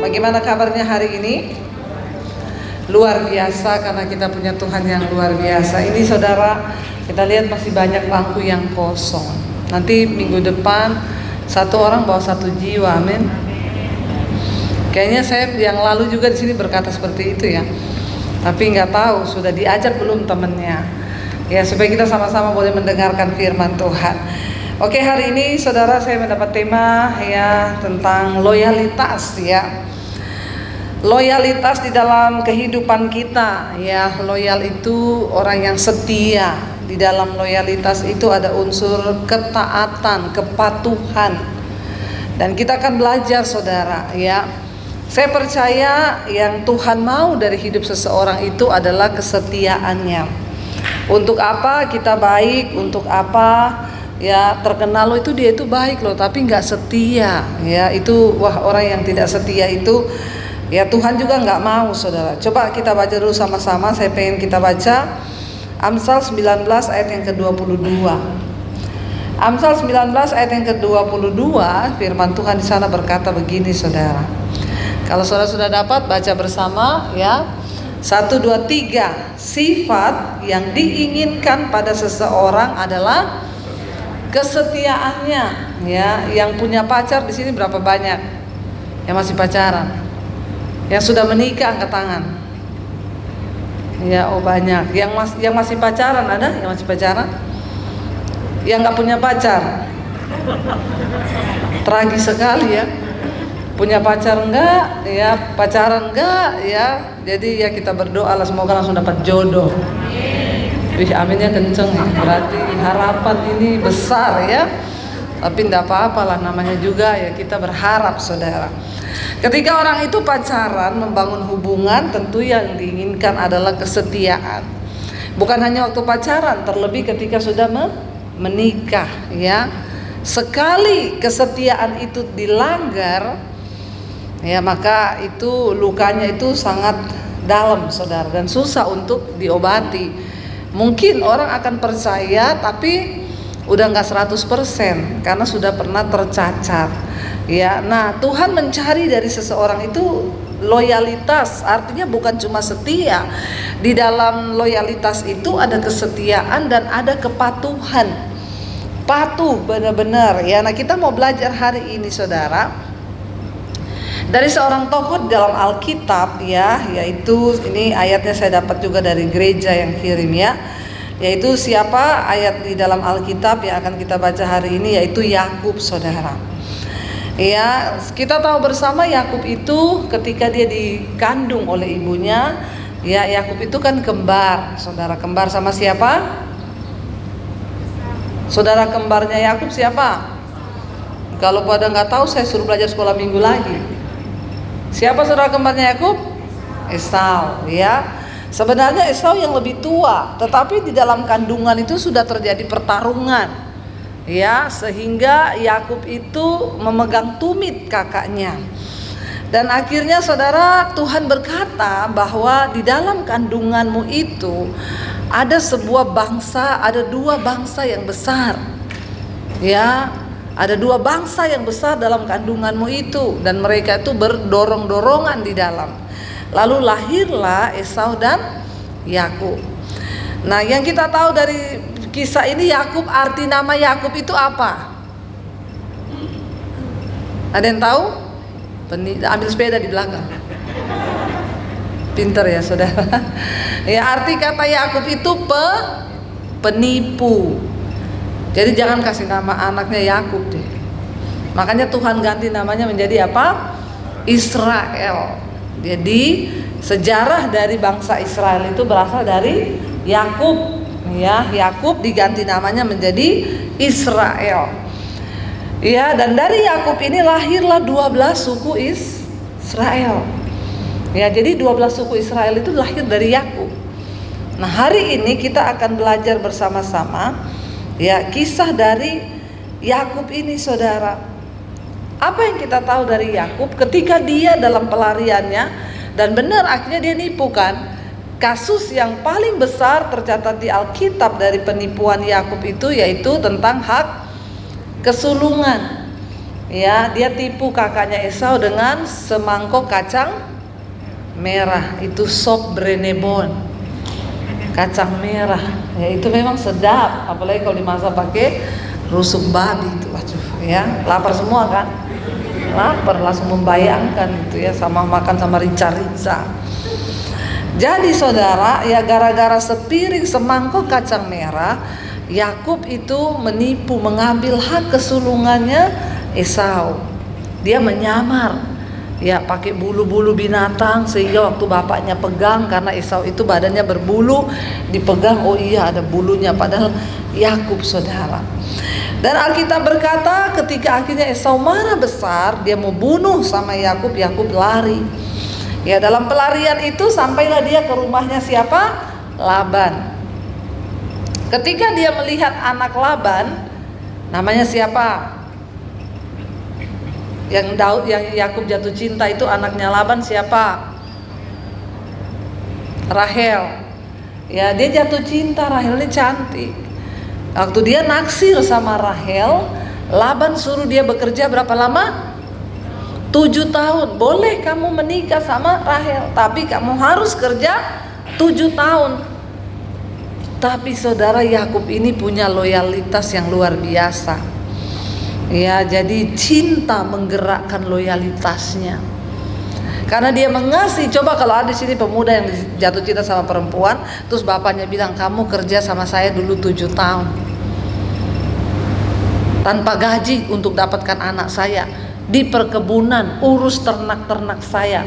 Bagaimana kabarnya hari ini? Luar biasa, karena kita punya Tuhan yang luar biasa. Ini saudara, kita lihat masih banyak bangku yang kosong. Nanti minggu depan satu orang bawa satu jiwa, amin. Kayaknya saya yang lalu juga di sini berkata seperti itu ya. Tapi nggak tahu sudah diajak belum temennya. Ya, supaya kita sama-sama boleh mendengarkan firman Tuhan. Oke, hari ini saudara saya mendapat tema ya tentang loyalitas ya. Loyalitas di dalam kehidupan kita ya. Loyal itu orang yang setia. Di dalam loyalitas itu ada unsur ketaatan, kepatuhan. Dan kita akan belajar saudara ya. Saya percaya yang Tuhan mau dari hidup seseorang itu adalah kesetiaannya. Untuk apa kita baik, untuk apa ya terkenal lo itu dia itu baik loh, tapi nggak setia ya. Itu wah, orang yang tidak setia itu ya Tuhan juga nggak mau saudara. Coba kita baca dulu sama-sama. Saya pengen kita baca Amsal 19 ayat yang ke-22. Amsal 19 ayat yang ke-22, firman Tuhan di sana berkata begini saudara. Kalau saudara sudah dapat, baca bersama ya. 1, 2, 3. Sifat yang diinginkan pada seseorang adalah kesetiaannya ya. Yang punya pacar di sini berapa banyak? Yang masih pacaran? Yang sudah menikah angkat tangan. Ya, oh banyak. Yang masih pacaran ada? Yang masih pacaran? Yang nggak punya pacar? Tragis sekali ya. Punya pacar enggak? Ya, pacaran enggak? Ya. Jadi ya kita berdoa lah semoga langsung dapat jodoh. Wih, aminnya kenceng ya. Berarti harapan ini besar ya. Tapi enggak apa-apa lah, namanya juga ya kita berharap saudara. Ketika orang itu pacaran, membangun hubungan, tentu yang diinginkan adalah kesetiaan. Bukan hanya waktu pacaran, terlebih ketika sudah menikah ya. Sekali kesetiaan itu dilanggar ya, maka itu lukanya itu sangat dalam saudara, dan susah untuk diobati. Mungkin orang akan percaya tapi udah nggak 100% karena sudah pernah tercacat ya. Nah, Tuhan mencari dari seseorang itu loyalitas, artinya bukan cuma setia. Di dalam loyalitas itu ada kesetiaan dan ada kepatuhan. Patuh benar-benar ya. Nah, kita mau belajar hari ini saudara dari seorang tokoh dalam Alkitab ya, yaitu ini ayatnya saya dapat juga dari gereja yang kirim ya. Yaitu siapa ayat di dalam Alkitab yang akan kita baca hari ini, yaitu Yakub saudara. Ya, kita tahu bersama Yakub itu ketika dia dikandung oleh ibunya, ya Yakub itu kan kembar, saudara. Kembar sama siapa? Saudara kembarnya Yakub siapa? Kalau pada nggak tahu, saya suruh belajar sekolah minggu lagi. Siapa saudara kembarnya Yakub? Esau ya. Sebenarnya Esau yang lebih tua, tetapi di dalam kandungan itu sudah terjadi pertarungan ya, sehingga Yakub itu memegang tumit kakaknya. Dan akhirnya saudara, Tuhan berkata bahwa di dalam kandunganmu itu ada sebuah bangsa, ada dua bangsa yang besar ya. Ada dua bangsa yang besar dalam kandunganmu itu, dan mereka itu berdorong-dorongan di dalam. Lalu lahirlah Esau dan Yakub. Nah, yang kita tahu dari kisah ini, Yakub, arti nama Yakub itu apa? Ada yang tahu? Ambil sepeda di belakang. Pinter ya saudara. Ya, arti kata Yakub itu penipu. Jadi jangan kasih nama anaknya Yakub deh. Makanya Tuhan ganti namanya menjadi apa? Israel. Jadi sejarah dari bangsa Israel itu berasal dari Yakub ya. Yakub diganti namanya menjadi Israel. Ya, dan dari Yakub ini lahirlah 12 suku Israel. Ya, jadi 12 suku Israel itu lahir dari Yakub. Nah, hari ini kita akan belajar bersama-sama ya kisah dari Yakub ini saudara. Apa yang kita tahu dari Yakub ketika dia dalam pelariannya, dan benar akhirnya dia nipu kan. Kasus yang paling besar tercatat di Alkitab dari penipuan Yakub itu yaitu tentang hak kesulungan. Ya, dia tipu kakaknya Esau dengan semangkok kacang merah. Itu sop brenebon, kacang merah. Ya, itu memang sedap, apalagi kalau dimasak pakai rusuk babi itu. Aduh, ya, lapar semua kan? Lapar, langsung membayangkan gitu ya, sama makan sama rica-rica. Jadi saudara, ya gara-gara sepiring semangkok kacang merah, Yakub itu menipu, mengambil hak kesulungannya Esau. Dia menyamar, ya pakai bulu-bulu binatang, sehingga waktu bapaknya pegang, karena Esau itu badannya berbulu, dipegang, oh iya ada bulunya, padahal Yakub saudara. Dan Alkitab berkata ketika akhirnya Esau marah besar, dia mau bunuh sama Yakub, Yakub lari. Ya, dalam pelarian itu sampailah dia ke rumahnya siapa? Laban. Ketika dia melihat anak Laban, namanya siapa? Yang Yakub jatuh cinta itu anaknya Laban siapa? Rahel. Ya, dia jatuh cinta, Rahel ini cantik. Waktu dia naksir sama Rahel, Laban suruh dia bekerja berapa lama? 7 tahun. Boleh kamu menikah sama Rahel, tapi kamu harus kerja 7 tahun. Tapi saudara, Yakub ini punya loyalitas yang luar biasa. Ya, jadi cinta menggerakkan loyalitasnya. Karena dia mengasihi. Coba kalau ada di sini pemuda yang jatuh cinta sama perempuan, terus bapaknya bilang kamu kerja sama saya dulu 7 tahun tanpa gaji untuk dapatkan anak saya, di perkebunan urus ternak-ternak saya.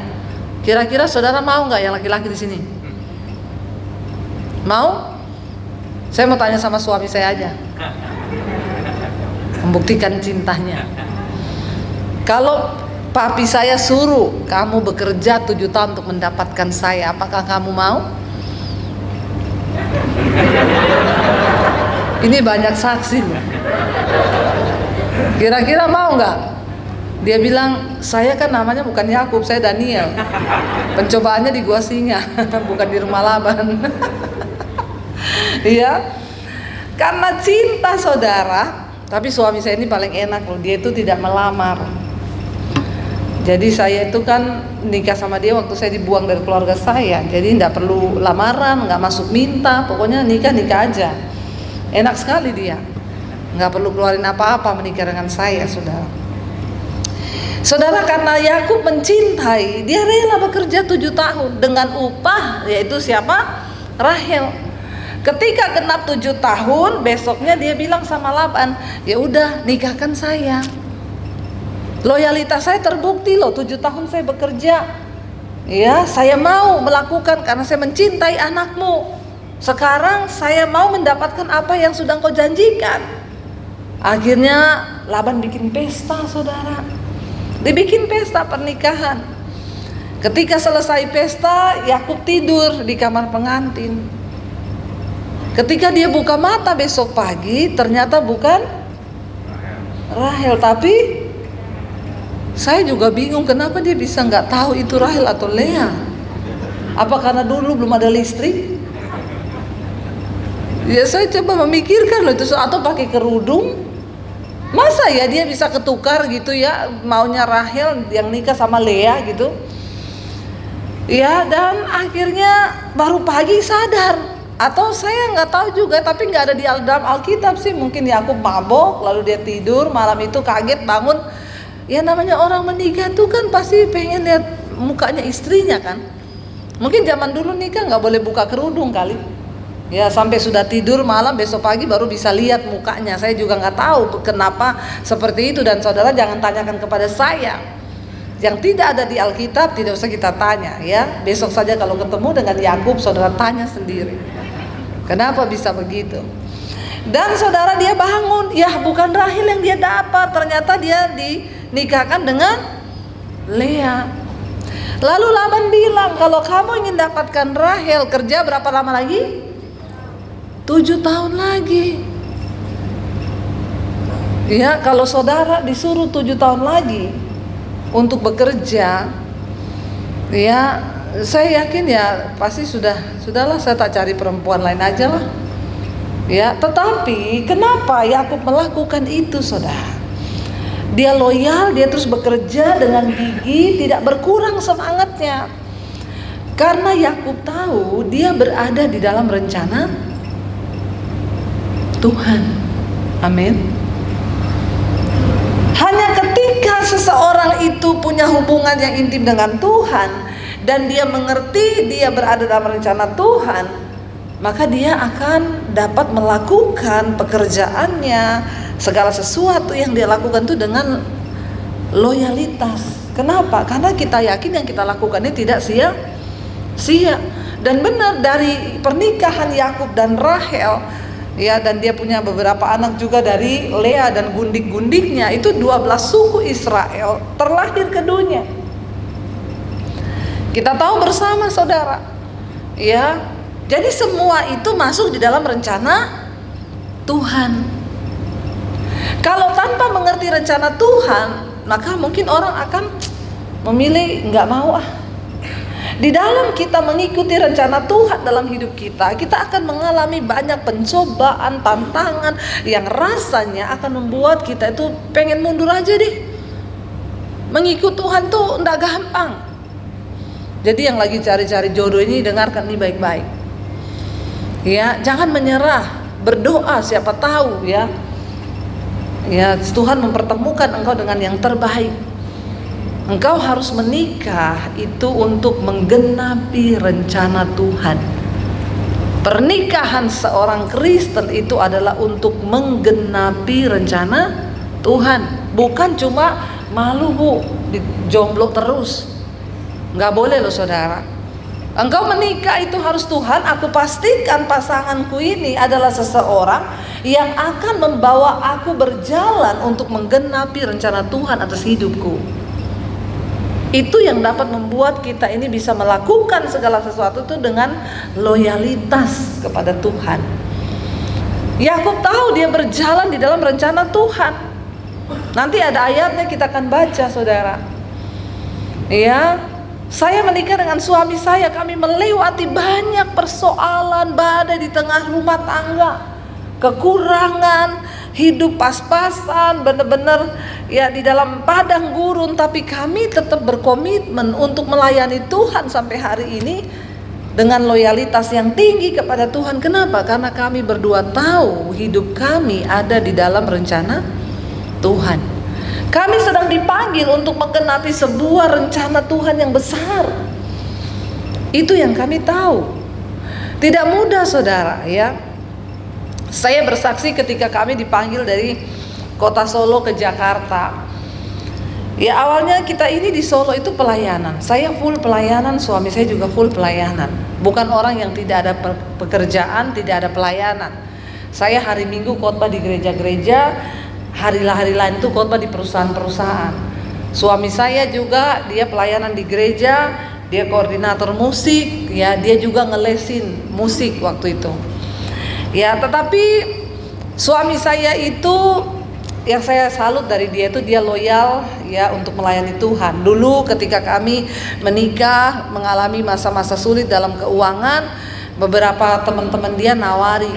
Kira-kira saudara mau nggak yang laki-laki di sini? Mau? Saya mau tanya sama suami saya aja, membuktikan cintanya. Kalau papi saya suruh kamu bekerja 7 tahun untuk mendapatkan saya, apakah kamu mau? Ini banyak saksi loh. Kira-kira mau nggak? Dia bilang, saya kan namanya bukan Yakub, saya Daniel. Pencobaannya di Gua Singa, bukan di rumah Laban. Iya, karena cinta saudara. Tapi suami saya ini paling enak loh, dia itu tidak melamar. Jadi saya itu kan nikah sama dia waktu saya dibuang dari keluarga saya. Jadi tidak perlu lamaran, nggak masuk minta, pokoknya nikah aja. Enak sekali dia, nggak perlu keluarin apa-apa menikah dengan saya, saudara. Saudara, karena Yakub mencintai, dia rela bekerja 7 tahun dengan upah, yaitu siapa? Rahel. Ketika genap 7 tahun, besoknya dia bilang sama Laban, ya udah nikahkan saya. Loyalitas saya terbukti loh, 7 tahun saya bekerja. Ya, saya mau melakukan karena saya mencintai anakmu. Sekarang saya mau mendapatkan apa yang sudah kau janjikan. Akhirnya Laban bikin pesta, saudara. Dibikin pesta pernikahan. Ketika selesai pesta, Yakub tidur di kamar pengantin. Ketika dia buka mata besok pagi, ternyata bukan Rahel, tapi saya juga bingung kenapa dia bisa nggak tahu itu Rahel atau Lea. Apa karena dulu belum ada listrik? Ya, saya coba memikirkan loh itu, atau pakai kerudung. Masa ya dia bisa ketukar gitu ya, maunya Rahel yang nikah sama Lea gitu. Ya, dan akhirnya baru pagi sadar. Atau saya nggak tahu juga, tapi nggak ada di dalam Alkitab sih. Mungkin Yakub mabok, lalu dia tidur, malam itu kaget bangun. Ya, namanya orang menikah tuh kan pasti pengen lihat mukanya istrinya kan. Mungkin zaman dulu nikah nggak boleh buka kerudung kali. Ya, sampai sudah tidur malam, besok pagi baru bisa lihat mukanya. Saya juga nggak tahu kenapa seperti itu, dan saudara jangan tanyakan kepada saya. Yang tidak ada di Alkitab tidak usah kita tanya ya. Besok saja kalau ketemu dengan Yakub, saudara tanya sendiri. Kenapa bisa begitu? Dan saudara, dia bangun, ya bukan Rahel yang dia dapat, ternyata dia dinikahkan dengan Lea. Lalu Laban bilang, kalau kamu ingin dapatkan Rahel, kerja berapa lama lagi? 7 tahun lagi. Ya, kalau saudara disuruh 7 tahun lagi untuk bekerja, ya saya yakin ya pasti sudahlah, saya tak cari perempuan lain aja lah. Ya, tetapi kenapa Yakub melakukan itu, saudara? Dia loyal, dia terus bekerja dengan gigih, tidak berkurang semangatnya. Karena Yakub tahu dia berada di dalam rencana Tuhan. Amin. Hanya ketika seseorang itu punya hubungan yang intim dengan Tuhan dan dia mengerti dia berada dalam rencana Tuhan, maka dia akan dapat melakukan pekerjaannya, segala sesuatu yang dia lakukan itu dengan loyalitas. Kenapa? Karena kita yakin yang kita lakukan ini tidak sia-sia. Dan benar, dari pernikahan Yakub dan Rahel, ya, dan dia punya beberapa anak juga dari Lea dan gundik-gundiknya, itu 12 suku Israel terlahir ke dunia. Kita tahu bersama, saudara, ya. Jadi semua itu masuk di dalam rencana Tuhan. Kalau tanpa mengerti rencana Tuhan, maka mungkin orang akan memilih nggak mau ah. Di dalam kita mengikuti rencana Tuhan dalam hidup kita, kita akan mengalami banyak pencobaan, tantangan yang rasanya akan membuat kita itu pengen mundur aja deh. Mengikut Tuhan tuh nggak gampang. Jadi yang lagi cari-cari jodoh ini, dengarkan ini baik-baik. Ya, jangan menyerah, berdoa, siapa tahu ya. Ya, Tuhan mempertemukan engkau dengan yang terbaik. Engkau harus menikah itu untuk menggenapi rencana Tuhan. Pernikahan seorang Kristen itu adalah untuk menggenapi rencana Tuhan. Bukan cuma malu bu, jomblo terus. Nggak boleh loh saudara. Engkau menikah itu harus Tuhan, aku pastikan pasanganku ini adalah seseorang yang akan membawa aku berjalan untuk menggenapi rencana Tuhan atas hidupku. Itu yang dapat membuat kita ini bisa melakukan segala sesuatu itu dengan loyalitas kepada Tuhan. Yakub tahu dia berjalan di dalam rencana Tuhan. Nanti ada ayatnya kita akan baca saudara. Ya, saya menikah dengan suami saya, kami melewati banyak persoalan, badai di tengah rumah tangga, kekurangan, hidup pas-pasan, benar-benar ya di dalam padang gurun, tapi kami tetap berkomitmen untuk melayani Tuhan sampai hari ini dengan loyalitas yang tinggi kepada Tuhan. Kenapa? Karena kami berdua tahu hidup kami ada di dalam rencana Tuhan. Kami sedang dipanggil untuk menggenapi sebuah rencana Tuhan yang besar. Itu yang kami tahu. Tidak mudah saudara ya. Saya bersaksi ketika kami dipanggil dari kota Solo ke Jakarta. Ya awalnya kita ini di Solo itu pelayanan. Saya full pelayanan, suami saya juga full pelayanan. Bukan orang yang tidak ada pekerjaan, tidak ada pelayanan. Saya hari Minggu khotbah di gereja-gereja, hari lain itu khotbah di perusahaan-perusahaan. Suami saya juga dia pelayanan di gereja, dia koordinator musik, ya dia juga ngelesin musik waktu itu. Ya, tetapi suami saya itu yang saya salut dari dia itu dia loyal ya untuk melayani Tuhan. Dulu ketika kami menikah mengalami masa-masa sulit dalam keuangan, beberapa teman-teman dia nawari,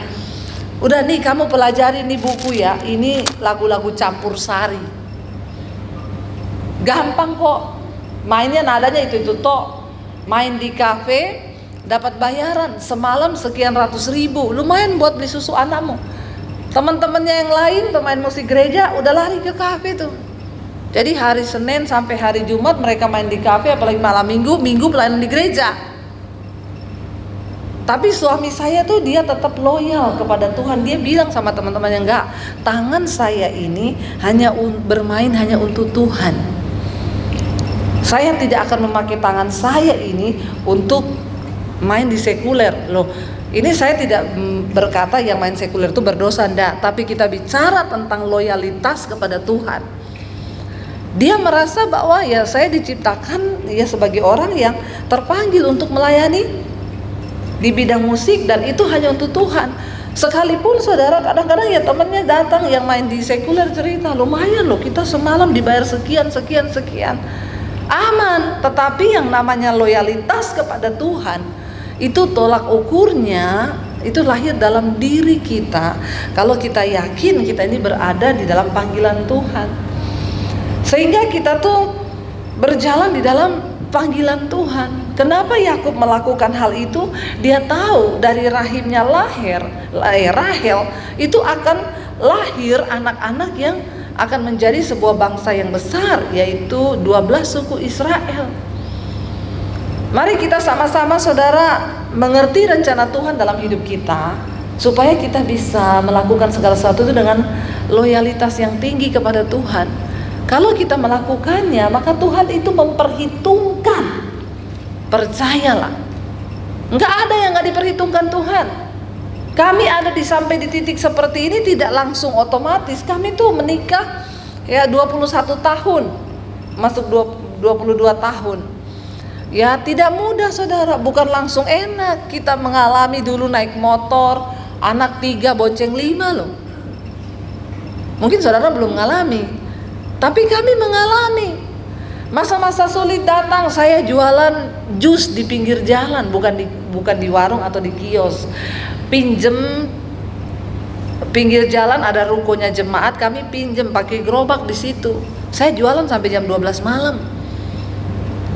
udah nih kamu pelajari nih buku ya, ini lagu-lagu campur sari. Gampang kok, mainnya nadanya itu toh. Main di kafe dapat bayaran semalam sekian ratus ribu, lumayan buat beli susu anakmu. Teman-temannya yang lain pemain musik gereja udah lari ke kafe tuh. Jadi hari Senin sampai hari Jumat mereka main di kafe, apalagi malam Minggu pelayanan di gereja. Tapi suami saya tuh dia tetap loyal kepada Tuhan. Dia bilang sama teman-temannya, enggak, tangan saya ini hanya bermain hanya untuk Tuhan. Saya tidak akan memakai tangan saya ini untuk main di sekuler. Loh, ini saya tidak berkata yang main sekuler itu berdosa, enggak. Tapi kita bicara tentang loyalitas kepada Tuhan. Dia merasa bahwa ya saya diciptakan ya sebagai orang yang terpanggil untuk melayani di bidang musik, dan itu hanya untuk Tuhan. Sekalipun saudara kadang-kadang ya temannya datang yang main di sekuler cerita, lumayan loh kita semalam dibayar sekian. Aman, tetapi yang namanya loyalitas kepada Tuhan itu tolak ukurnya itu lahir dalam diri kita. Kalau kita yakin kita ini berada di dalam panggilan Tuhan. Sehingga kita tuh berjalan di dalam panggilan Tuhan. Kenapa Yakub melakukan hal itu? Dia tahu dari rahimnya Rahel itu akan lahir anak-anak yang akan menjadi sebuah bangsa yang besar, yaitu 12 suku Israel. Mari kita sama-sama saudara mengerti rencana Tuhan dalam hidup kita, supaya kita bisa melakukan segala sesuatu itu dengan loyalitas yang tinggi kepada Tuhan. Kalau kita melakukannya, maka Tuhan itu memperhitungkan. Percayalah, nggak ada yang nggak diperhitungkan Tuhan. Kami ada sampai di titik seperti ini tidak langsung otomatis. Kami tuh menikah ya 21 tahun, masuk 22 tahun. Ya tidak mudah saudara, bukan langsung enak. Kita mengalami dulu naik motor, anak 3 bonceng 5 loh. Mungkin saudara belum mengalami, tapi kami mengalami. Masa-masa sulit datang, saya jualan jus di pinggir jalan, bukan di warung atau di kios. Pinjem pinggir jalan ada rukonya jemaat, kami pinjem pakai gerobak di situ. Saya jualan sampai jam 12 malam.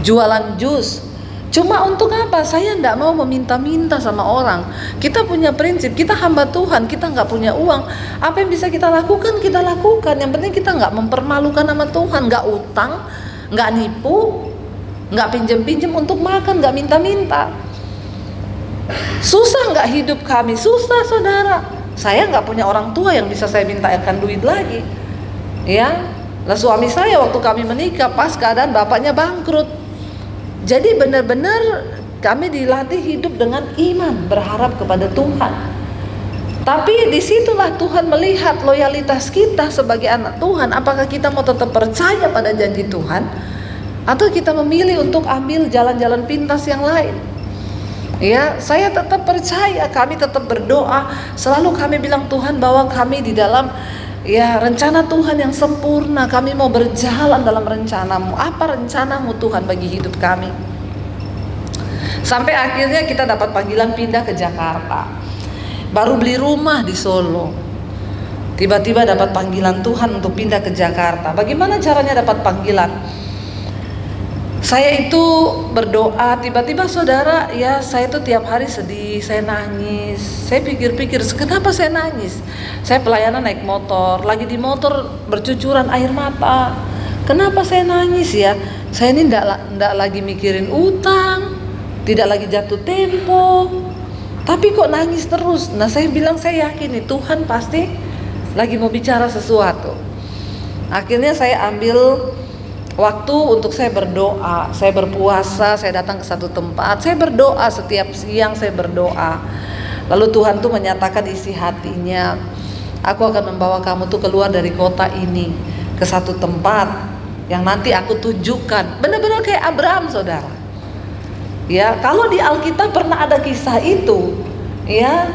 Jualan jus. Cuma untuk apa? Saya tidak mau meminta-minta sama orang. Kita punya prinsip, kita hamba Tuhan, kita nggak punya uang. Apa yang bisa kita lakukan, kita lakukan. Yang penting kita nggak mempermalukan nama Tuhan, nggak utang, nggak nipu, nggak pinjem-pinjem untuk makan, nggak minta-minta. Susah nggak hidup kami? Susah saudara. Saya nggak punya orang tua yang bisa saya mintakan duit lagi. Ya, lah suami saya waktu kami menikah pas keadaan bapaknya bangkrut. Jadi benar-benar kami dilatih hidup dengan iman, berharap kepada Tuhan. Tapi disitulah Tuhan melihat loyalitas kita sebagai anak Tuhan. Apakah kita mau tetap percaya pada janji Tuhan, atau kita memilih untuk ambil jalan-jalan pintas yang lain? Ya, saya tetap percaya, kami tetap berdoa. Selalu kami bilang Tuhan bahwa kami di dalam ya rencana Tuhan yang sempurna. Kami mau berjalan dalam rencanamu. Apa rencanamu Tuhan bagi hidup kami? Sampai akhirnya kita dapat panggilan pindah ke Jakarta. Baru beli rumah di Solo, tiba-tiba dapat panggilan Tuhan untuk pindah ke Jakarta. Bagaimana caranya dapat panggilan? Saya itu berdoa, tiba-tiba saudara, ya saya itu tiap hari sedih, saya nangis. Saya pikir-pikir, kenapa saya nangis? Saya pelayanan naik motor, lagi di motor bercucuran air mata. Kenapa saya nangis ya? Saya ini ndak lagi mikirin utang, tidak lagi jatuh tempo, tapi kok nangis terus. Nah saya bilang, saya yakin nih Tuhan pasti lagi mau bicara sesuatu. Akhirnya saya ambil waktu untuk saya berdoa, saya berpuasa, saya datang ke satu tempat, saya berdoa setiap siang, saya berdoa. Lalu Tuhan tuh menyatakan isi hatinya, aku akan membawa kamu tuh keluar dari kota ini ke satu tempat yang nanti aku tunjukkan. Benar-benar kayak Abraham saudara. Ya, kalau di Alkitab pernah ada kisah itu, ya,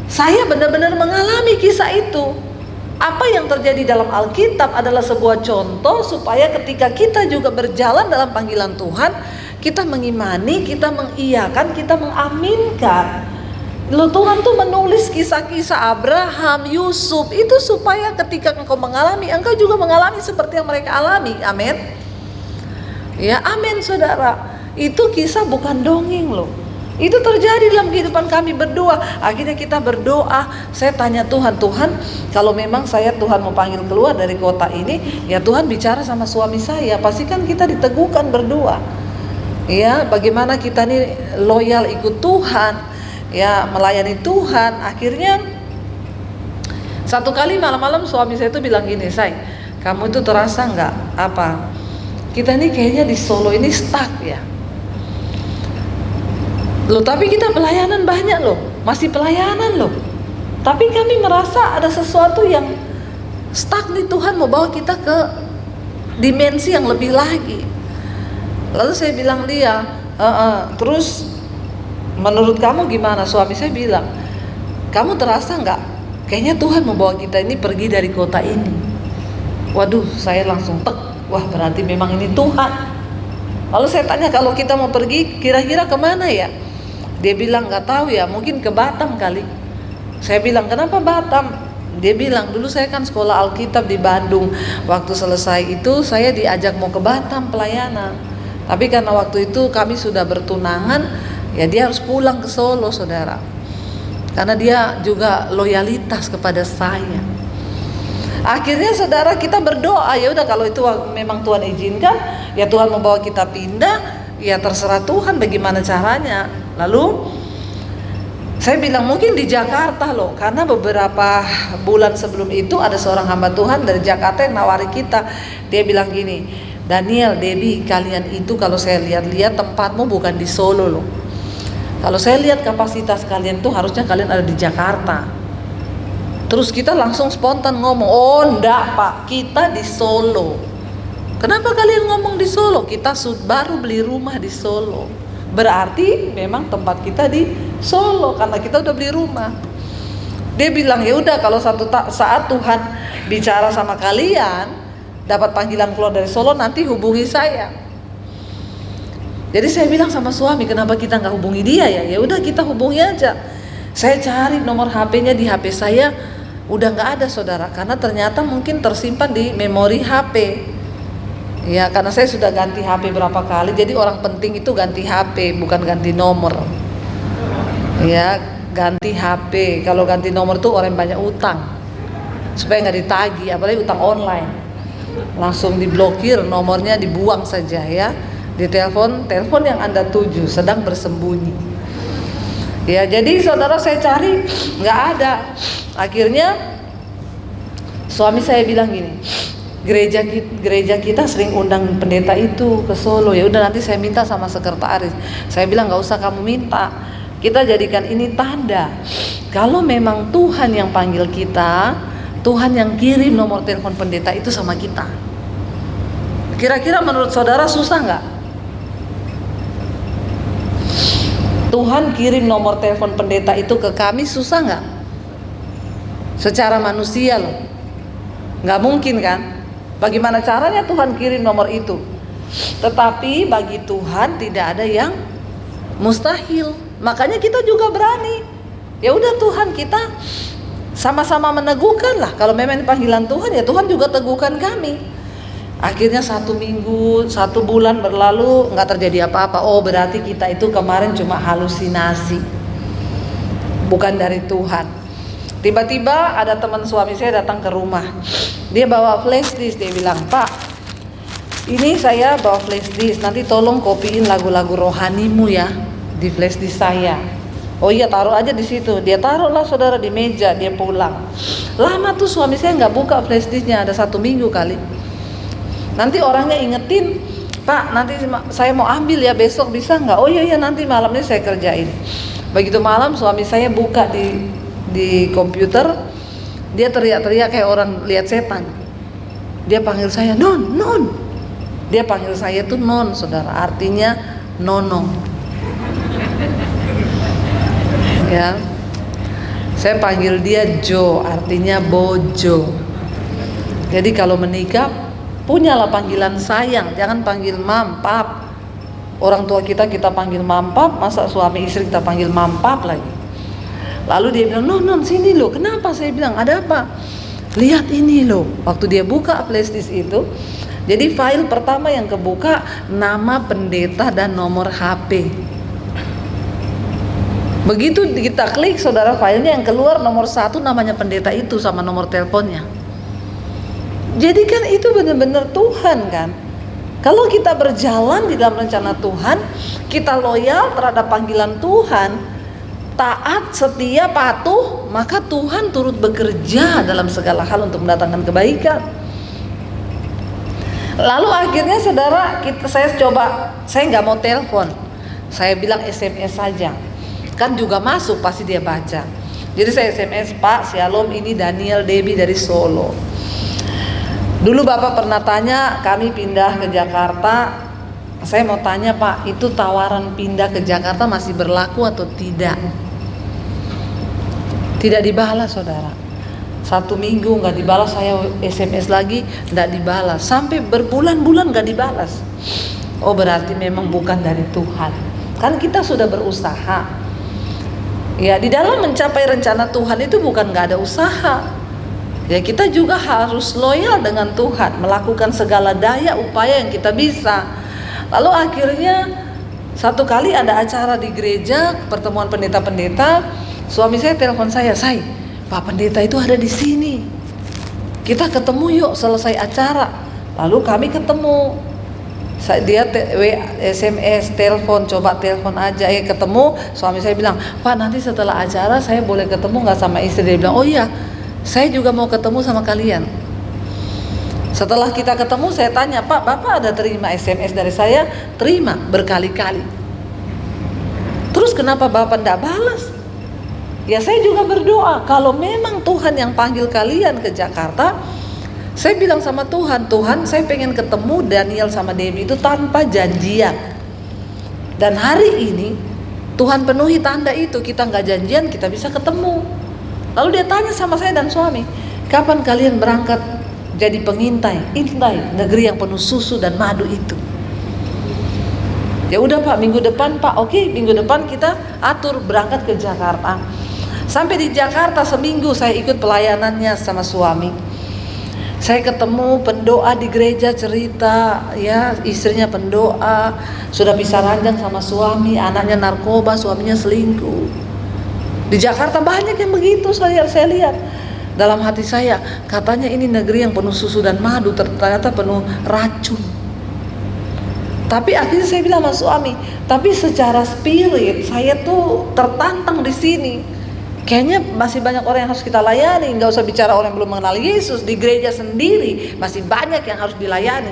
saya benar-benar mengalami kisah itu. Apa yang terjadi dalam Alkitab adalah sebuah contoh supaya ketika kita juga berjalan dalam panggilan Tuhan, kita mengimani, kita mengiyakan, kita mengaminkan. Lalu Tuhan tuh menulis kisah-kisah Abraham, Yusuf itu supaya ketika engkau mengalami, engkau juga mengalami seperti yang mereka alami. Amin. Ya, amin saudara. Itu kisah bukan dongeng loh. Itu terjadi dalam kehidupan kami berdoa. Akhirnya kita berdoa. Saya tanya Tuhan, kalau memang Tuhan mau panggil keluar dari kota ini, ya Tuhan bicara sama suami saya. Pastikan kita diteguhkan berdoa. Ya, bagaimana kita nih loyal ikut Tuhan, ya melayani Tuhan. Akhirnya satu kali malam-malam suami saya itu bilang gini, kamu itu terasa nggak apa? Kita nih kayaknya di Solo ini stuck ya. Loh, tapi kita pelayanan banyak loh, masih pelayanan loh. Tapi kami merasa ada sesuatu yang stuck nih, Tuhan mau bawa kita ke dimensi yang lebih lagi. Lalu saya bilang dia, terus menurut kamu gimana? Suami saya bilang, kamu terasa nggak? Kayaknya Tuhan mau bawa kita ini pergi dari kota ini. Waduh, saya langsung wah berarti memang ini Tuhan. Lalu saya tanya, kalau kita mau pergi kira-kira kemana ya? Dia bilang nggak tahu ya, mungkin ke Batam kali. Saya bilang, kenapa Batam? Dia bilang, dulu saya kan sekolah Alkitab di Bandung. Waktu selesai itu saya diajak mau ke Batam pelayanan. Tapi karena waktu itu kami sudah bertunangan, ya dia harus pulang ke Solo, saudara. Karena dia juga loyalitas kepada saya. Akhirnya saudara, kita berdoa, ya udah kalau itu memang Tuhan izinkan, ya Tuhan membawa kita pindah, ya terserah Tuhan bagaimana caranya. Lalu saya bilang mungkin di Jakarta loh, karena beberapa bulan sebelum itu ada seorang hamba Tuhan dari Jakarta yang nawari kita. Dia bilang gini, Daniel, Debbie, kalian itu kalau saya lihat-lihat tempatmu bukan di Solo loh. Kalau saya lihat kapasitas kalian tuh harusnya kalian ada di Jakarta. Terus kita langsung spontan ngomong, oh enggak Pak, kita di Solo. Kenapa kalian ngomong di Solo? Kita baru beli rumah di Solo. Berarti memang tempat kita di Solo karena kita udah beli rumah. Dia bilang, ya udah kalau satu saat Tuhan bicara sama kalian, dapat panggilan keluar dari Solo, nanti hubungi saya. Jadi saya bilang sama suami, kenapa kita nggak hubungi dia ya? Ya udah kita hubungi aja. Saya cari nomor HP-nya di HP saya, udah nggak ada saudara, karena ternyata mungkin tersimpan di memori HP. Ya karena saya sudah ganti HP berapa kali, jadi orang penting itu ganti HP, bukan ganti nomor. Ya ganti HP, kalau ganti nomor tuh orang banyak utang, supaya nggak ditagih, apalagi utang online. Langsung diblokir, nomornya dibuang saja ya. Di telepon yang Anda tuju sedang bersembunyi. Ya jadi saudara, saya cari nggak ada. Akhirnya suami saya bilang gini, gereja kita sering undang pendeta itu ke Solo. Ya udah nanti saya minta sama sekretaris. Saya bilang nggak usah kamu minta, kita jadikan ini tanda kalau memang Tuhan yang panggil kita, Tuhan yang kirim nomor telepon pendeta itu sama kita. Kira-kira menurut saudara susah nggak? Tuhan kirim nomor telepon pendeta itu ke kami, susah nggak? Secara manusia loh, nggak mungkin kan? Bagaimana caranya Tuhan kirim nomor itu? Tetapi bagi Tuhan tidak ada yang mustahil. Makanya kita juga berani. Ya udah Tuhan, kita sama-sama meneguhkan lah. Kalau memang panggilan Tuhan, ya Tuhan juga teguhkan kami. Akhirnya 1 minggu, 1 bulan berlalu, nggak terjadi apa-apa. Oh berarti kita itu kemarin cuma halusinasi, bukan dari Tuhan. Tiba-tiba ada teman suami saya datang ke rumah. Dia bawa flash disk. Dia bilang, Pak, ini saya bawa flash disk, nanti tolong kopiin lagu-lagu rohanimu ya di flash disk saya. Oh iya, taruh aja di situ. Dia taruhlah saudara di meja. Dia pulang. Lama tuh suami saya nggak buka flash disknya, ada 1 minggu kali. Nanti orangnya ingetin, Pak, nanti saya mau ambil ya besok, bisa nggak? Oh iya nanti malam ini saya kerjain. Begitu malam suami saya buka di komputer, dia teriak-teriak kayak orang lihat setan. Dia panggil saya non. Dia panggil saya tuh non, saudara, artinya nono. Ya, saya panggil dia Jo, artinya bojo. Jadi kalau menikah, punyalah panggilan sayang, jangan panggil mam, pap. Orang tua kita panggil mam, pap, masa suami istri kita panggil mam, pap lagi. Lalu dia bilang, non sini loh. Kenapa? Saya bilang, ada apa? Lihat ini loh. Waktu dia buka flash disk itu, jadi file pertama yang kebuka nama pendeta dan nomor HP. Begitu kita klik saudara, filenya yang keluar nomor 1 namanya pendeta itu sama nomor teleponnya. Jadi kan itu benar-benar Tuhan kan. Kalau kita berjalan di dalam rencana Tuhan, kita loyal terhadap panggilan Tuhan, taat, setia, patuh, maka Tuhan turut bekerja dalam segala hal untuk mendatangkan kebaikan. Lalu akhirnya saudara, saya nggak mau telepon, saya bilang SMS saja, kan juga masuk pasti dia baca. Jadi saya SMS, Pak, Shalom, ini Daniel Debbie dari Solo. Dulu Bapak pernah tanya kami pindah ke Jakarta. Saya mau tanya Pak, itu tawaran pindah ke Jakarta masih berlaku atau tidak? Tidak dibalas saudara. 1 minggu nggak dibalas, saya SMS lagi nggak dibalas, sampai berbulan-bulan nggak dibalas. Oh berarti memang bukan dari Tuhan. Kan kita sudah berusaha. Ya di dalam mencapai rencana Tuhan itu bukan nggak ada usaha. Ya kita juga harus loyal dengan Tuhan, melakukan segala daya upaya yang kita bisa. Lalu akhirnya satu kali ada acara di gereja, pertemuan pendeta-pendeta, suami saya telepon saya, Pak pendeta itu ada di sini. Kita ketemu yuk selesai acara. Lalu kami ketemu. Dia SMS, telepon, coba telepon aja, ketemu. Suami saya bilang, Pak nanti setelah acara saya boleh ketemu nggak sama istri? Dia bilang, oh iya, saya juga mau ketemu sama kalian. Setelah kita ketemu, saya tanya, Pak, Bapak ada terima SMS dari saya? Terima, berkali-kali. Terus kenapa Bapak tidak balas? Ya saya juga berdoa, kalau memang Tuhan yang panggil kalian ke Jakarta, saya bilang sama Tuhan, Tuhan saya pengen ketemu Daniel sama Debbie itu tanpa janjian. Dan hari ini Tuhan penuhi tanda itu, kita nggak janjian, kita bisa ketemu. Lalu dia tanya sama saya dan suami, kapan kalian berangkat jadi pengintai, intai negeri yang penuh susu dan madu itu? Ya udah Pak, minggu depan Pak. Oke, minggu depan kita atur berangkat ke Jakarta. Sampai di Jakarta seminggu saya ikut pelayanannya sama suami. Saya ketemu pendoa di gereja, cerita ya istrinya pendoa, sudah bisa ranjang sama suami, anaknya narkoba, suaminya selingkuh. Di Jakarta banyak yang begitu saya lihat. Dalam hati saya, katanya ini negeri yang penuh susu dan madu, ternyata penuh racun. Tapi akhirnya saya bilang sama suami, tapi secara spirit saya tuh tertantang di sini. Kayaknya masih banyak orang yang harus kita layani. Nggak usah bicara orang yang belum mengenal Yesus, di gereja sendiri masih banyak yang harus dilayani.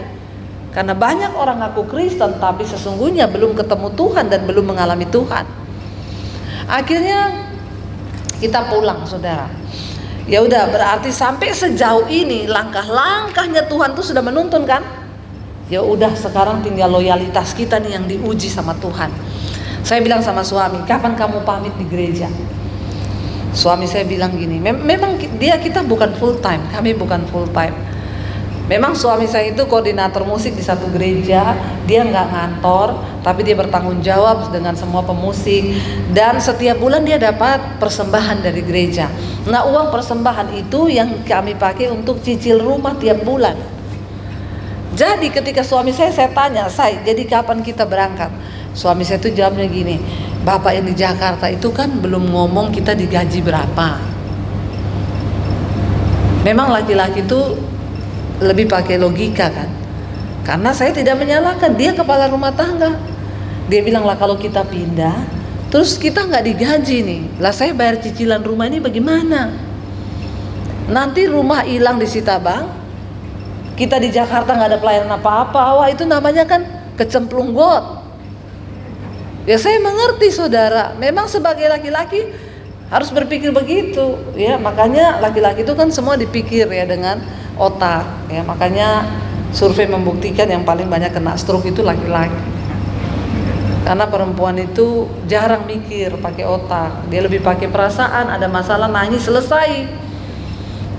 Karena banyak orang ngaku Kristen tapi sesungguhnya belum ketemu Tuhan dan belum mengalami Tuhan. Akhirnya kita pulang, saudara. Ya udah, berarti sampai sejauh ini langkah-langkahnya Tuhan tuh sudah menuntun kan? Ya udah, sekarang tinggal loyalitas kita nih yang diuji sama Tuhan. Saya bilang sama suami, kapan kamu pamit di gereja? Suami saya bilang gini, memang kita bukan full time, kami bukan full time. Memang suami saya itu koordinator musik di satu gereja, dia nggak ngantor, tapi dia bertanggung jawab dengan semua pemusik. Dan setiap bulan dia dapat persembahan dari gereja. Nah, uang persembahan itu yang kami pakai untuk cicil rumah tiap bulan. Jadi ketika suami saya tanya, jadi kapan kita berangkat? Suami saya itu jawabnya gini, Bapak yang di Jakarta itu kan belum ngomong kita digaji berapa. Memang laki-laki itu lebih pakai logika kan. Karena saya tidak menyalahkan, dia kepala rumah tangga. Dia bilang lah kalau kita pindah, terus kita nggak digaji nih. Lah saya bayar cicilan rumah ini bagaimana? Nanti rumah hilang disita bank, kita di Jakarta nggak ada pelayanan apa-apa. Wah itu namanya kan kecemplung got. Ya saya mengerti saudara, memang sebagai laki-laki harus berpikir begitu ya. Makanya laki-laki itu kan semua dipikir ya dengan otak ya. Makanya survei membuktikan yang paling banyak kena stroke itu laki-laki. Karena perempuan itu jarang mikir pakai otak, dia lebih pakai perasaan, ada masalah nangis selesai.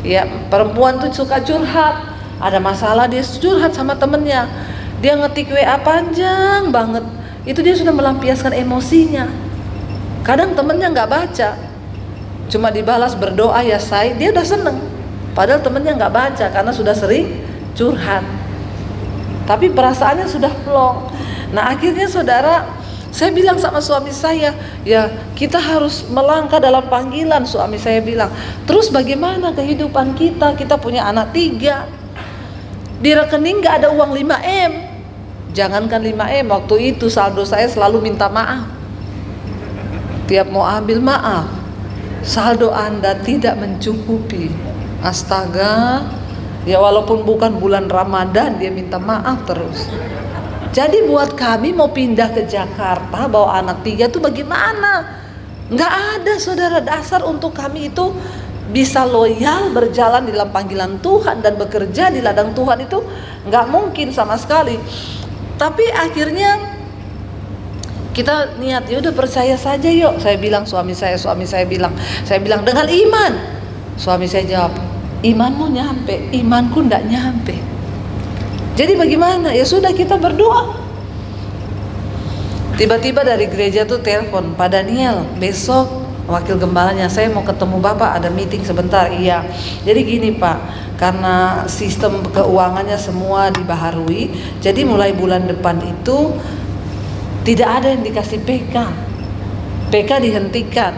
Ya, perempuan tuh suka curhat, ada masalah dia curhat sama temennya. Dia ngetik WA panjang banget. Itu dia sudah melampiaskan emosinya. Kadang temennya nggak baca, cuma dibalas berdoa ya say, dia udah seneng. Padahal temennya nggak baca karena sudah sering curhat. Tapi perasaannya sudah plong. Nah akhirnya saudara, saya bilang sama suami saya, ya kita harus melangkah dalam panggilan. Suami saya bilang, terus bagaimana kehidupan kita? Kita punya anak 3, di rekening nggak ada uang 5M. Jangankan 5M, waktu itu saldo saya selalu minta maaf. Tiap mau ambil maaf, saldo Anda tidak mencukupi. Astaga, ya walaupun bukan bulan Ramadan dia minta maaf terus. Jadi buat kami mau pindah ke Jakarta bawa anak 3 itu bagaimana? Nggak ada saudara dasar untuk kami itu bisa loyal berjalan di dalam panggilan Tuhan dan bekerja di ladang Tuhan itu nggak mungkin sama sekali. Tapi akhirnya kita niat, ya udah percaya saja yuk. Saya bilang suami saya bilang dengan iman. Suami saya jawab, imanmu nyampe, imanku ndak nyampe. Jadi bagaimana? Ya sudah kita berdoa. Tiba-tiba dari gereja tuh telepon, Pak Daniel, besok wakil gembalanya, saya mau ketemu Bapak, ada meeting sebentar. Iya. Jadi gini Pak, karena sistem keuangannya semua dibaharui, jadi mulai bulan depan itu tidak ada yang dikasih PK. PK dihentikan,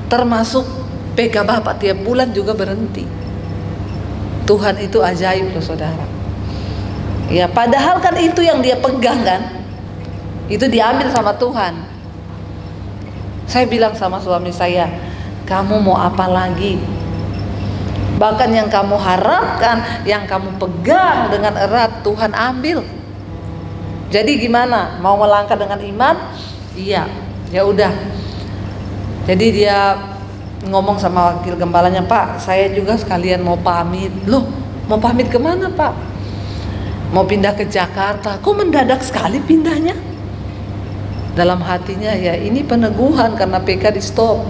termasuk PK Bapak tiap bulan juga berhenti. Tuhan itu ajaib loh saudara. Ya, padahal kan itu yang dia pegang kan, itu diambil sama Tuhan. Saya bilang sama suami saya, kamu mau apa lagi? Bahkan yang kamu harapkan, yang kamu pegang dengan erat, Tuhan ambil. Jadi gimana? Mau melangkah dengan iman? Iya, ya udah. Jadi dia ngomong sama wakil gembalanya, Pak, saya juga sekalian mau pamit. Loh, mau pamit kemana Pak? Mau pindah ke Jakarta. Kok mendadak sekali pindahnya? Dalam hatinya, ya ini peneguhan karena PK di stop.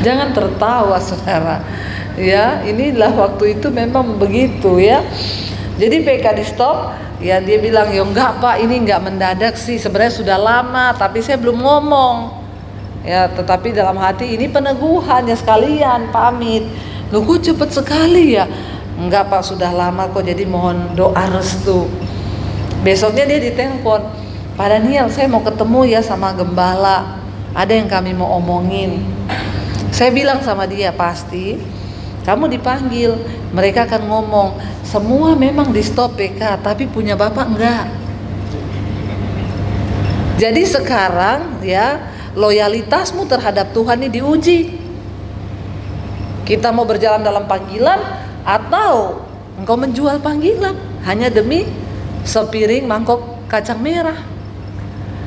Jangan tertawa saudara. Ya, inilah waktu itu memang begitu ya. Jadi PK di stop, ya dia bilang, ya enggak Pak, ini enggak mendadak sih, sebenarnya sudah lama, tapi saya belum ngomong. Ya, tetapi dalam hati ini peneguhan ya, sekalian pamit. Loh kok cepet sekali ya? Enggak Pak, sudah lama kok, jadi mohon doa restu. Besoknya dia ditelepon, Pak Daniel, saya mau ketemu ya sama gembala, ada yang kami mau omongin. Saya bilang sama dia, pasti kamu dipanggil, mereka akan ngomong, semua memang di stop PK, tapi punya Bapak enggak. Jadi sekarang ya, loyalitasmu terhadap Tuhan ini diuji. Kita mau berjalan dalam panggilan, atau engkau menjual panggilan hanya demi sepiring mangkok kacang merah.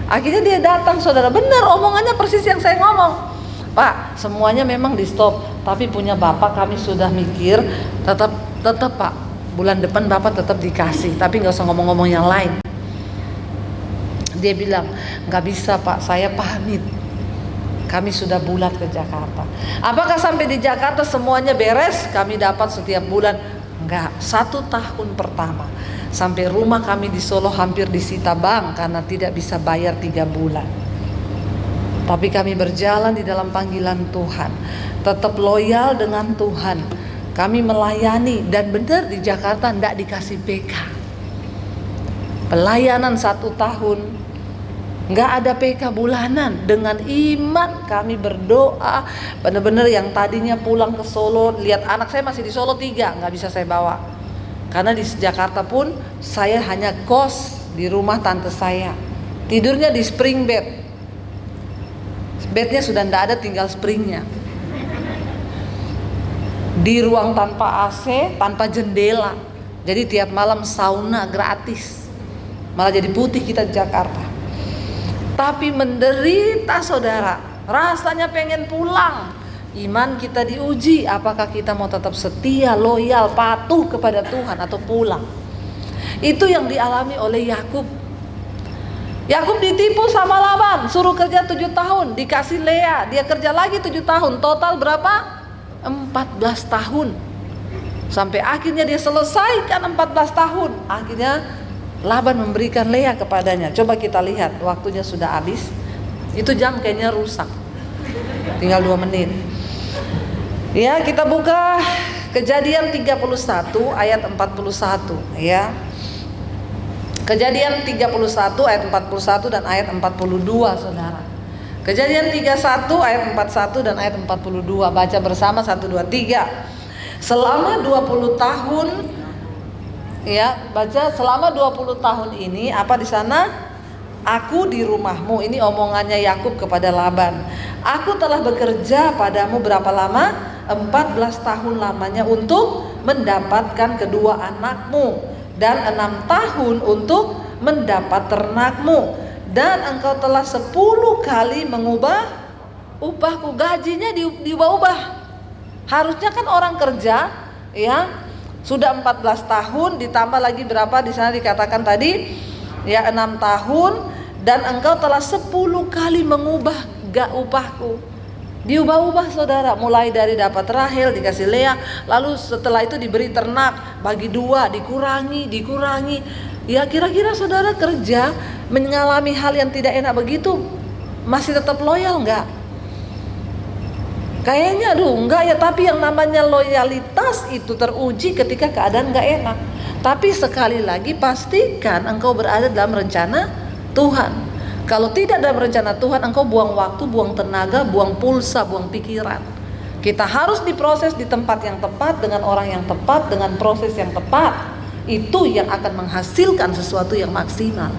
Akhirnya dia datang saudara, benar omongannya persis yang saya ngomong. Pak, semuanya memang di stop, tapi punya Bapak kami sudah mikir, tetap Pak, bulan depan Bapak tetap dikasih, tapi nggak usah ngomong-ngomong yang lain. Dia bilang, nggak bisa Pak, saya pamit, kami sudah bulat ke Jakarta. Apakah sampai di Jakarta semuanya beres, kami dapat setiap bulan? Enggak, 1 tahun pertama sampai rumah kami di Solo hampir disita bank karena tidak bisa bayar 3 bulan. Tapi kami berjalan di dalam panggilan Tuhan, tetap loyal dengan Tuhan. Kami melayani, dan benar di Jakarta enggak dikasih PK. Pelayanan 1 tahun, enggak ada PK bulanan. Dengan iman kami berdoa. Benar-benar yang tadinya pulang ke Solo, lihat anak saya masih di Solo 3, enggak bisa saya bawa. Karena di Jakarta pun saya hanya kos di rumah tante saya. Tidurnya di spring bed. Bednya sudah tidak ada, tinggal springnya. Di ruang tanpa AC, tanpa jendela. Jadi tiap malam sauna gratis. Malah jadi putih kita di Jakarta. Tapi menderita saudara, rasanya pengen pulang. Iman kita diuji, apakah kita mau tetap setia, loyal, patuh kepada Tuhan atau pulang. Itu yang dialami oleh Yakub. Yakub ditipu sama Laban, suruh kerja 7 tahun, dikasih Lea, dia kerja lagi 7 tahun, total berapa? 14 tahun. Sampai akhirnya dia selesaikan 14 tahun. Akhirnya Laban memberikan Lea kepadanya. Coba kita lihat, waktunya sudah habis. Itu jam kayaknya rusak. Tinggal 2 menit. Ya, kita buka Kejadian 31 ayat 41 ya. Kejadian 31 ayat 41 dan ayat 42 saudara. Kejadian 31 ayat 41 dan ayat 42. Baca bersama 1 2 3. Selama 20 tahun ya, baca selama 20 tahun ini apa di sana? Aku di rumahmu. Ini omongannya Yakub kepada Laban. Aku telah bekerja padamu berapa lama? 14 tahun lamanya untuk mendapatkan kedua anakmu, dan 6 tahun untuk mendapat ternakmu, dan engkau telah 10 kali mengubah upahku. Gajinya diubah-ubah. Harusnya kan orang kerja ya sudah 14 tahun ditambah lagi berapa di sana dikatakan tadi ya 6 tahun, dan engkau telah 10 kali mengubah upahku. Diubah-ubah saudara, mulai dari dapat Rahel dikasih Lea, lalu setelah itu diberi ternak, bagi 2, dikurangi. Ya kira-kira saudara kerja mengalami hal yang tidak enak begitu, masih tetap loyal nggak? Kayaknya enggak ya, tapi yang namanya loyalitas itu teruji ketika keadaan nggak enak. Tapi sekali lagi pastikan engkau berada dalam rencana Tuhan. Kalau tidak dalam rencana Tuhan, engkau buang waktu, buang tenaga, buang pulsa, buang pikiran. Kita harus diproses di tempat yang tepat, dengan orang yang tepat, dengan proses yang tepat. Itu yang akan menghasilkan sesuatu yang maksimal.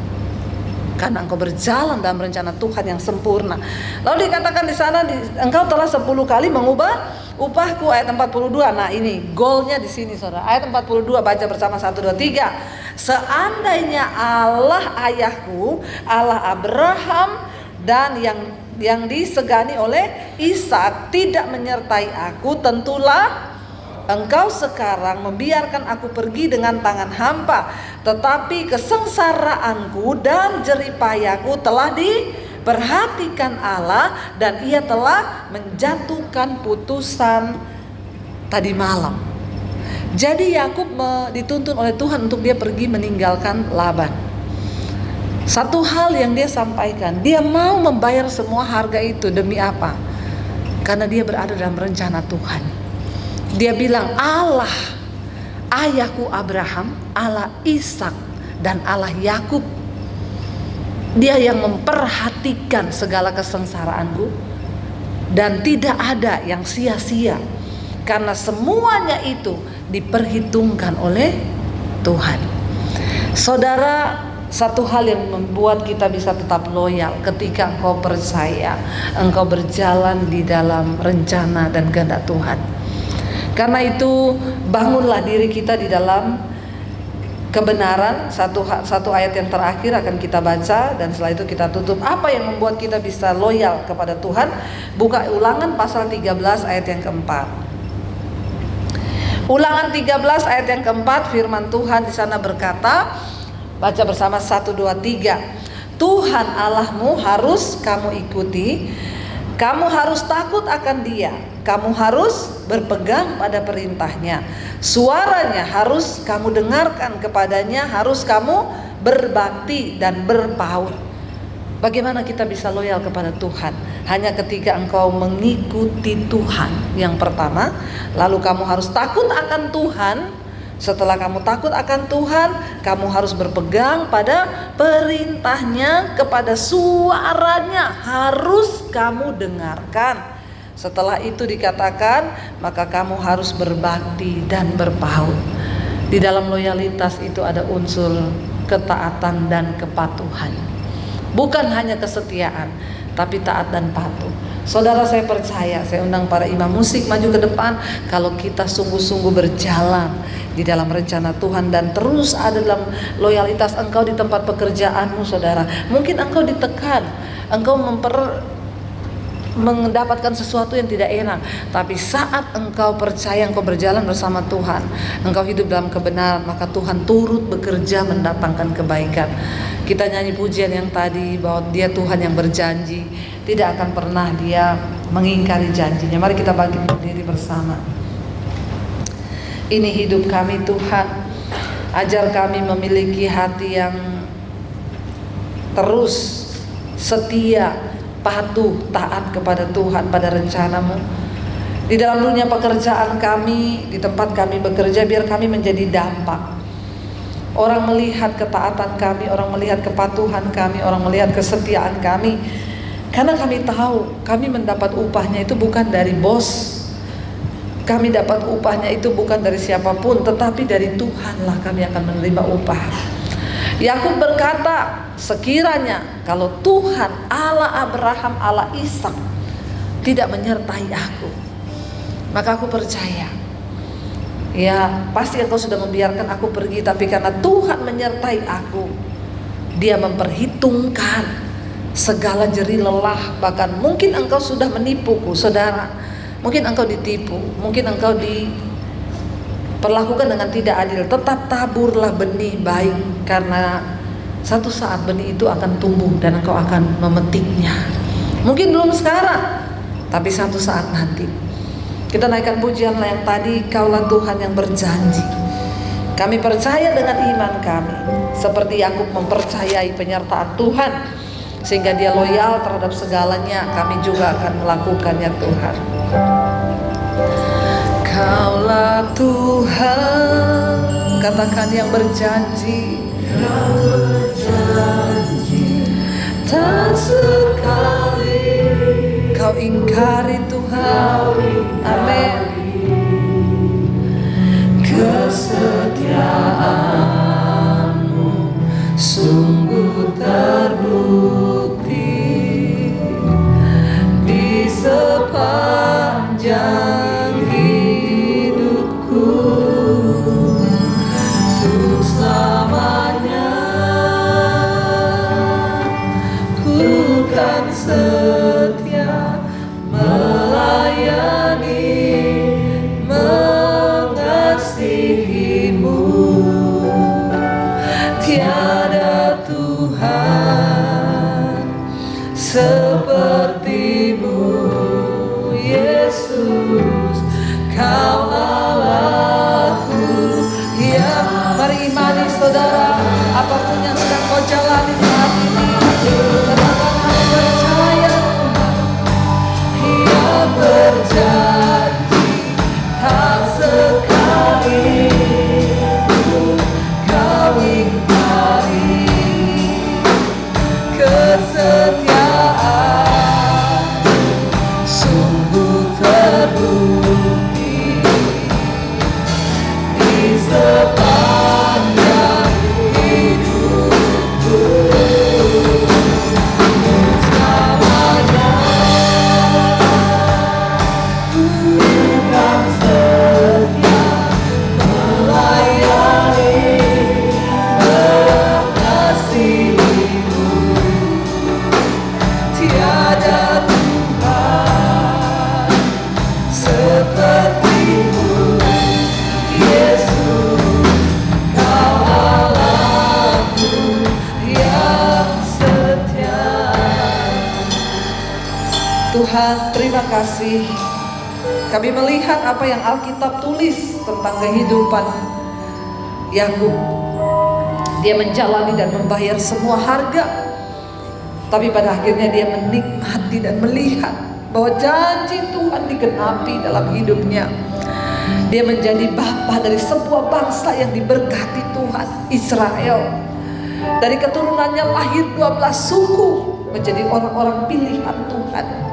Karena engkau berjalan dalam rencana Tuhan yang sempurna. Lalu dikatakan di sana, engkau telah 10 kali mengubah upahku, ayat 42. Nah ini goalnya di sini saudara. Ayat 42, baca bersama 1, 2, 3. Seandainya Allah ayahku, Allah Abraham dan yang disegani oleh Ishak tidak menyertai aku, tentulah engkau sekarang membiarkan aku pergi dengan tangan hampa. Tetapi kesengsaraanku dan jeripayaku telah diperhatikan Allah, dan ia telah menjatuhkan putusan tadi malam. Jadi Yakub dituntun oleh Tuhan untuk dia pergi meninggalkan Laban. Satu hal yang dia sampaikan, dia mau membayar semua harga itu demi apa? Karena dia berada dalam rencana Tuhan. Dia bilang, Allah ayahku Abraham, Allah Ishak, dan Allah Yakub, dia yang memperhatikan segala kesengsaraanku, dan tidak ada yang sia-sia, karena semuanya itu diperhitungkan oleh Tuhan. Saudara, satu hal yang membuat kita bisa tetap loyal ketika engkau percaya, engkau berjalan di dalam rencana dan kehendak Tuhan. Karena itu bangunlah diri kita di dalam kebenaran. Satu ayat yang terakhir akan kita baca, dan setelah itu kita tutup. Apa yang membuat kita bisa loyal kepada Tuhan? Buka Ulangan pasal 13 ayat yang keempat. Ulangan 13 ayat yang keempat, firman Tuhan di sana berkata, baca bersama 1, 2, 3. Tuhan Allahmu harus kamu ikuti, kamu harus takut akan Dia, kamu harus berpegang pada perintahnya, suaranya harus kamu dengarkan, kepadanya harus kamu berbakti dan berpaut. Bagaimana kita bisa loyal kepada Tuhan? Hanya ketika engkau mengikuti Tuhan yang pertama, lalu kamu harus takut akan Tuhan. Setelah kamu takut akan Tuhan, kamu harus berpegang pada perintahnya, kepada suaranya harus kamu dengarkan. Setelah itu dikatakan, maka kamu harus berbakti dan berpaut. Di dalam loyalitas itu ada unsur ketaatan dan kepatuhan. Bukan hanya kesetiaan, tapi taat dan patuh. Saudara, saya percaya, saya undang para imam musik maju ke depan. Kalau kita sungguh-sungguh berjalan di dalam rencana Tuhan dan terus ada dalam loyalitas engkau di tempat pekerjaanmu, saudara. Mungkin engkau ditekan, engkau mendapatkan sesuatu yang tidak enak, tapi saat engkau percaya, engkau berjalan bersama Tuhan, engkau hidup dalam kebenaran, maka Tuhan turut bekerja mendatangkan kebaikan. Kita nyanyi pujian yang tadi bahwa Dia Tuhan yang berjanji, tidak akan pernah Dia mengingkari janjinya. Mari kita bangkit berdiri bersama. Ini hidup kami Tuhan, ajar kami memiliki hati yang terus setia, patuh, taat kepada Tuhan, pada rencana-Mu. Di dalam dunia pekerjaan kami, di tempat kami bekerja, biar kami menjadi dampak. Orang melihat ketaatan kami, orang melihat kepatuhan kami, orang melihat kesetiaan kami. Karena kami tahu, kami mendapat upahnya itu bukan dari bos. Kami dapat upahnya itu bukan dari siapapun, tetapi dari Tuhanlah kami akan menerima upah. Yakub berkata, sekiranya kalau Tuhan Allah Abraham, Allah Ishak tidak menyertai aku, maka aku percaya, ya pasti engkau sudah membiarkan aku pergi. Tapi karena Tuhan menyertai aku, Dia memperhitungkan segala jerih lelah. Bahkan mungkin engkau sudah menipuku, saudara. Mungkin engkau ditipu, mungkin engkau diperlakukan dengan tidak adil. Tetap taburlah benih baik, karena satu saat benih itu akan tumbuh dan engkau akan memetiknya. Mungkin belum sekarang, tapi satu saat nanti. Kita naikkan pujian yang tadi, Kaulah Tuhan yang berjanji. Kami percaya dengan iman kami, seperti Yakub mempercayai penyertaan Tuhan. sehingga dia loyal terhadap segalanya. Kami juga akan melakukannya Tuhan. Kaulah Tuhan, katakan yang berjanji, tak sekali kau ingkari Tuhan. Amin. Kesetiaanmu sungguh terbukti di sepanjang hidupku, untuk selamanya ku kan setia melayani, mengasihimu. Tiada Tuhan sepertimu, Yesus, Kau Allahku. Ya, mari imani saudara, apapun yang sedang kau jalani saat ini, katakan aku percaya Tuhan. Ia berjanji tak sekali kau ingkari kesetiaan sungguh terbukti di sepanjang hidupku. Selamanya ku kan setia melayani, mengasihimu. Tiada Tuhan sepertimu, Yesus, Kau Allahku yang setia. Tuhan, terima kasih. Kami melihat apa yang Alkitab tulis tentang kehidupan Yakub. Dia menjalani dan membayar semua harga, tapi pada akhirnya dia menikmati dan melihat bahwa janji Tuhan digenapi dalam hidupnya. Dia menjadi bapa dari sebuah bangsa yang diberkati Tuhan, Israel. Dari keturunannya lahir 12 suku menjadi orang-orang pilihan Tuhan.